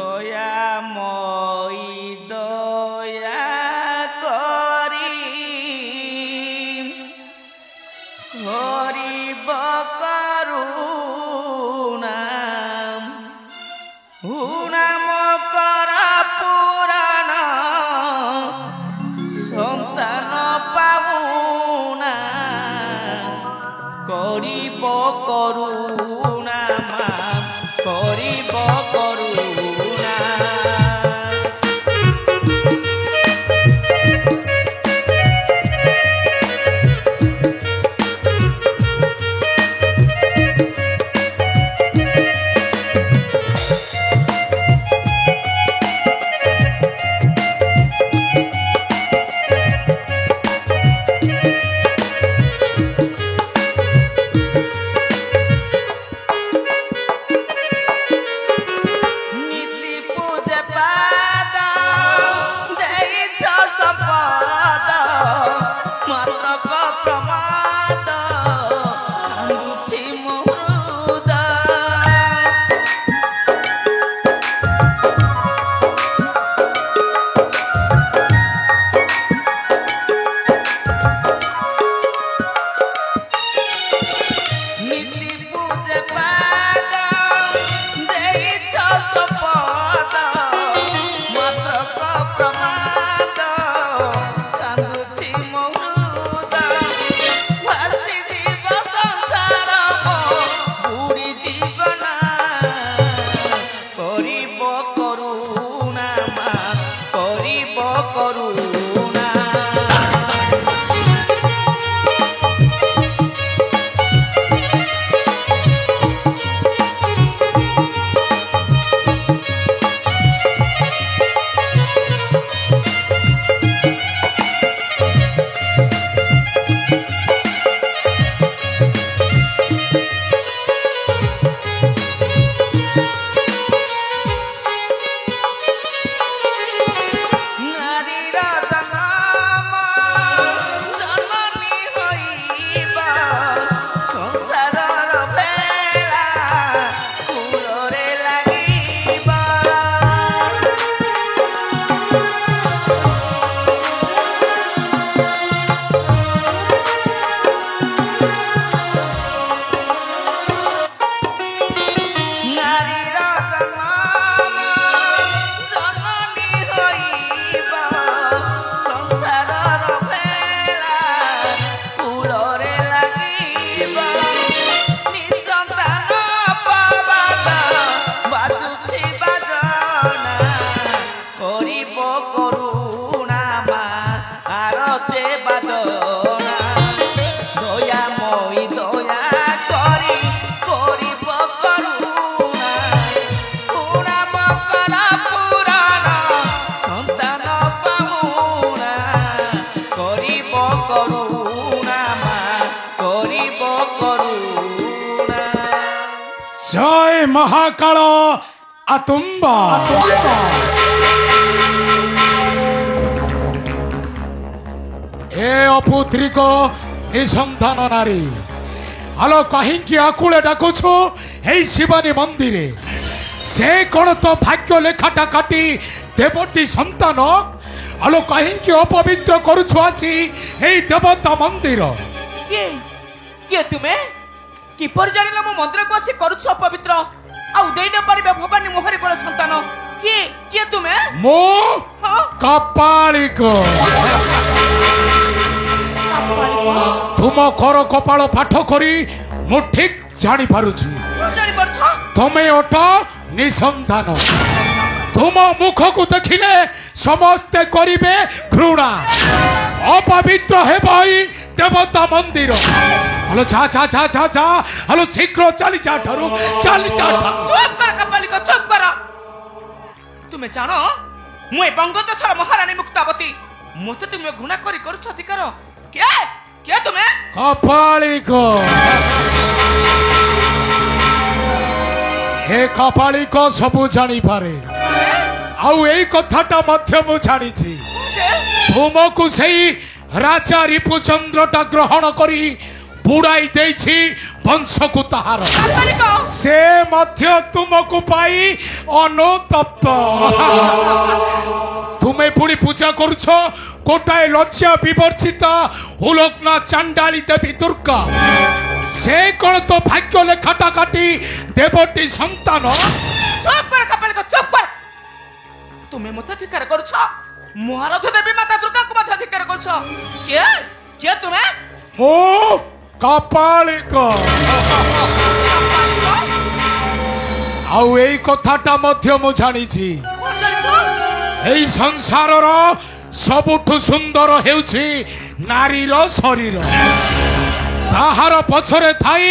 দয়াময়ী দয়া করি হরিব করুণা নাম কর পুরাণ সন্তান পাবুনা করিব করুণা মা করিব করুণা जय महाकाल आतुम्बा ए अपुत्रिक निसंतान नारी आलो कहीं आकुले डाकुछु हे शिवानी मंदिरे से कौन तो भाग्य लेखाटा काटी देवती संतान आलो कहीं अपवित्र करुछु आसी हे देवता मंदिर किए तुम्हें किपर जानिला मो मंदिर को आसी करूछ अपवित्र आ उदय न परिबे भवानी मोहरे कोन संतान किए तुम्हें मो कपालिक तुम कर कपाल पाठ करी मु ठीक जानी पारुछु जानी परछ तमे ओठ निसंतान तुम मुख को देखिले समस्ते करिवे घृणा अपवित्र हे भाई देवता मंदिर हलो जा जा जा जा जा हलो शीघ्र चली जा ठरू चली जा चुप कर कपालिक चुप कर तुम्हें जानो मु ए बंगदेशर महारानी मुक्तावती मते तुम्हें घृणा करी करूछ अधिकार क्या तुम्हें कपालिक हे कपालिक सबु जानी पारे आउ एई कथाटा मध्य मु जानिछि तुमको सही राजा रिपुचंद्रटा ग्रहण करी बुड़ाई देछि ବଂଶକୁ ତାହାର କାପାଳିକ ସେ ମଧ୍ୟ ତୁମକୁ ପାଇ ଅନୁତପ୍ତ। ତୁମେ ପୁଣି ପୂଜା କରୁଛ ଗୋଟାଏ ଲଜ୍ଜା ବିବର୍ଜିତ ଉଲଗ୍ନା ଚାଣ୍ଡାଳି ଦେବୀ ଦୁର୍ଗା। ସେ କଣ ତ ଭାଗ୍ୟ ଲେଖାଟା କାଟି ଦେବଟି ସନ୍ତାନ? ଚୁପ୍ କର କାପାଳିକ, ଚୁପ୍ କର। ତୁମେ ମୋତେ ଧିକ୍କାର କରୁଛ, ମହାରଥ ଦେବୀ ମାତା ଦୁର୍ଗାଙ୍କୁ ମଧ୍ୟ ଧିକ୍କାର କରୁଛ। କିଏ କିଏ ତୁମେ? ମୁଁ କାପାଳିକ। ଆଉ ଏଇ କଥାଟା ମଧ୍ୟ ମୁଁ ଜାଣିଛି, କଣ ଜାଣିଛ? ଏଇ ସଂସାରର ସବୁଠୁ ସୁନ୍ଦର ହେଉଛି ନାରୀର ଶରୀର। ତାହାର ପଛରେ ଥାଇ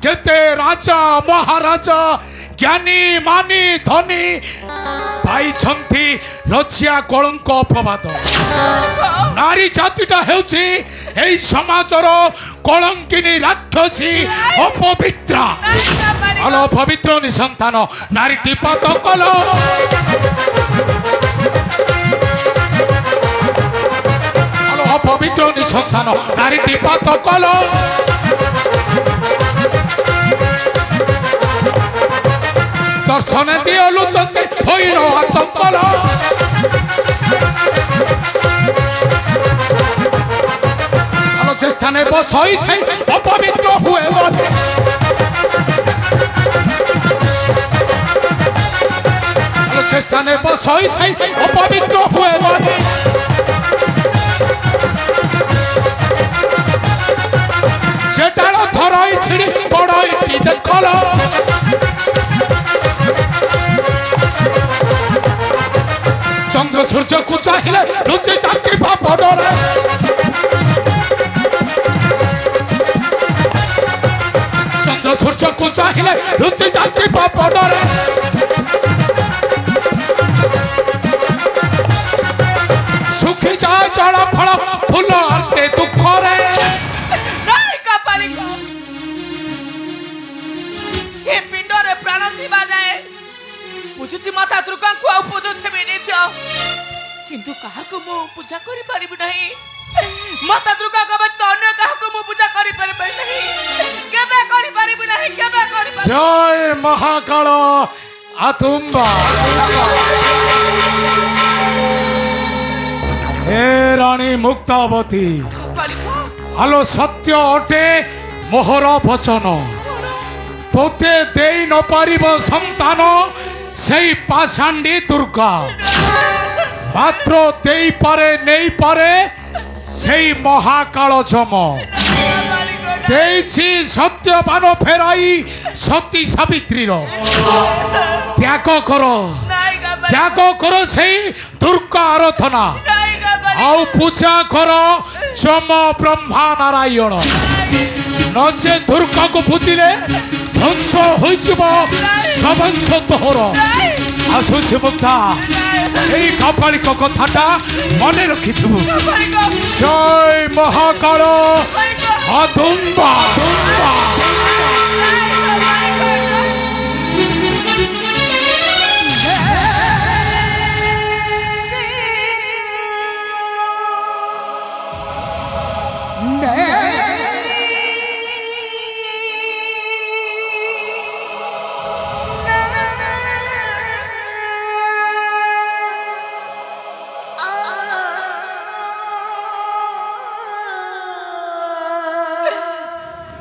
କେତେ ରାଜା ମହାରାଜା ଜ୍ଞାନୀ ମାନି ଧନୀ ପାଇଛନ୍ତି ଲଜ୍ଜା କଳଙ୍କ ଅପବାଦ। ନାରୀ ଜାତିଟା ହେଉଛି ଏଇ ସମାଜର କଳଙ୍କିନୀ ରାକ୍ଷସୀ ଅପବିତ୍ର। ଆଲୋ ପବିତ୍ର ନିସନ୍ତାନ ନାରୀଟି ପାତ କଲ। ଆଲୋ ଅପବିତ୍ର ନିସନ୍ତାନ ନାରୀଟି ପାତ କଲ। ଦର୍ଶନ ଦିଅ ଲୁଚନ୍ତି ହୋଇନ ଆତଙ୍କଲ। ଆଲୋ যে স্থানে বসই সেই অপবিত্র হুয়ে বলে। আলো যে স্থানে বসই সেই অপবিত্র হুয়ে বলে। যে ডাল ধরাই ছিড়ি বড়ই দেখল। চন্দ্র সূর্যକୁ চাহিলে লুচি যাନ୍ତି ପାପଡ଼ରେ। ଚନ୍ଦ୍ର ସୂର୍ଯ୍ୟକୁ ଚାହିଁଲେ ଲୁଚି ଯାନ୍ତି ପାପଡ଼ରେ। ଶୁଖିଯାଏ ଜଳ ଫଳ ଫୁଲ ଆର୍ତେ ଦୁଃଖରେ। ନାଇଁ କାପାଳିକ, ଏ ପିଣ୍ଡରେ ପ୍ରାଣ ଥିବା ଯାଏ ପୂଜୁଛି ମାତା ଦୁର୍ଗାଙ୍କୁ ଆଉ ପୂଜୁଥିବି ନିତ୍ୟ, କିନ୍ତୁ କାହାକୁ ମୁଁ ପୂଜା କରିପାରିବି ନାହିଁ। ମାତା ଦୁର୍ଗାଙ୍କ ବ୍ୟତୀତ ଅନ୍ୟ କାହାକୁ ମୁଁ ପୂଜା କରିପାରିବି ନାହିଁ। କେବେ କରିପାରିବି ନାହିଁ, କେବେ କରିପାରିବି। ଜୟ ମହାକାଳ ଆତୁମ୍ବା। ହେ ରାଣୀ ମୁକ୍ତାବତୀ, କାପାଳିକ ଆଲୋ ସତ୍ୟ ଅଟେ ମୋହର ବଚନ। ତୋତେ ଦେଇ ନ ପାରିବ ସନ୍ତାନ সেই পাষাণ্ডী দুর্গা, মাত্র ଦେଇପାରେ ନେଇପାରେ সেই মহাকাଳ যম। ଦେଇଛି ସତ୍ୟବାନ ଫେରାଇ ସତୀ ସାବିତ୍ରୀର। ତ୍ୟାଗ କର, ତ୍ୟାଗ କର সেই ଦୁର୍ଗା ଆରାଧନା, ଆଉ ପୂଜା କର ଯମ ବ୍ରହ୍ମା ନାରାୟଣ। ନଚେ ଦୁର୍ଗାକୁ ପୂଜିଲେ ধ্বংস হয়েছিল সবংশ তোহর। আসুছি মুক্তা, এই কাপালিক কথাটা মনে রাখিথিবু। জয় মহাকাল আদুম্বা।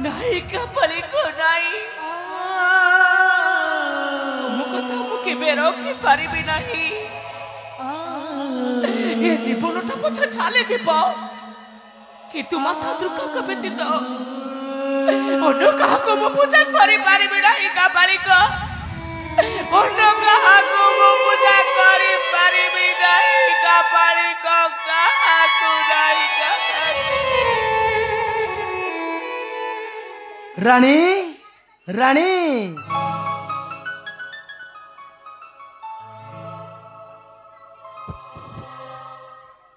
ନାଇଁ କାପାଳିକ ନାଇଁ, ତୁମ କଥା ମୁଁ କେବେ ରଖିପାରିବି ନାହିଁ। ଏ ଜୀବନଟା ପଛେ ଚାଲିଯିବ, କିନ୍ତୁ ମାତା ଦୁର୍ଗାଙ୍କ ବ୍ୟତୀତ ଅନ୍ୟ କାହାକୁ ମୁଁ ପୂଜା କରିପାରିବି ନାହିଁ। କାପାଳିକ, ଅନ୍ୟ କାହାକୁ ମୁଁ ପୂଜା କରିପାରିବି ନାହିଁ। କାପାଳିକ, କାହାକୁ ନାହିଁ। রানী রানী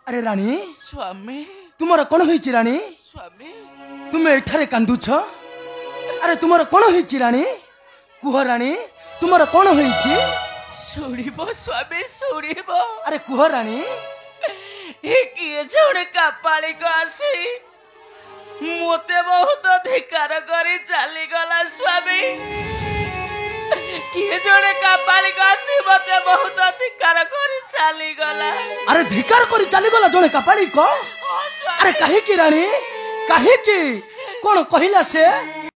আরে রানী, ସ୍ୱାମୀ তোমার কোন হয়েছে রানী? ସ୍ୱାମୀ তুমি এঠারে কান্দুছ? আরে তোমার কোন হয়েছে রানী? কুহ রানী, তোমার কোন হয়েছে? ଶୁଣିବ ସ୍ୱାମୀ ଶୁଣିବ। আরে কুহ রানী। ଏ କିଏ ଜଣେ କାପାଳିକ ଆସି मोते बहुत धिकार करी चली गला स्वामी किए जोड़े कपाली कासी मते बहुत धिकार करी चली गला। अरे धिकार करी चली गला जणे कपाली को? हाँ स्वामी। अरे काहे की रानी काहे की कोन कहिला से?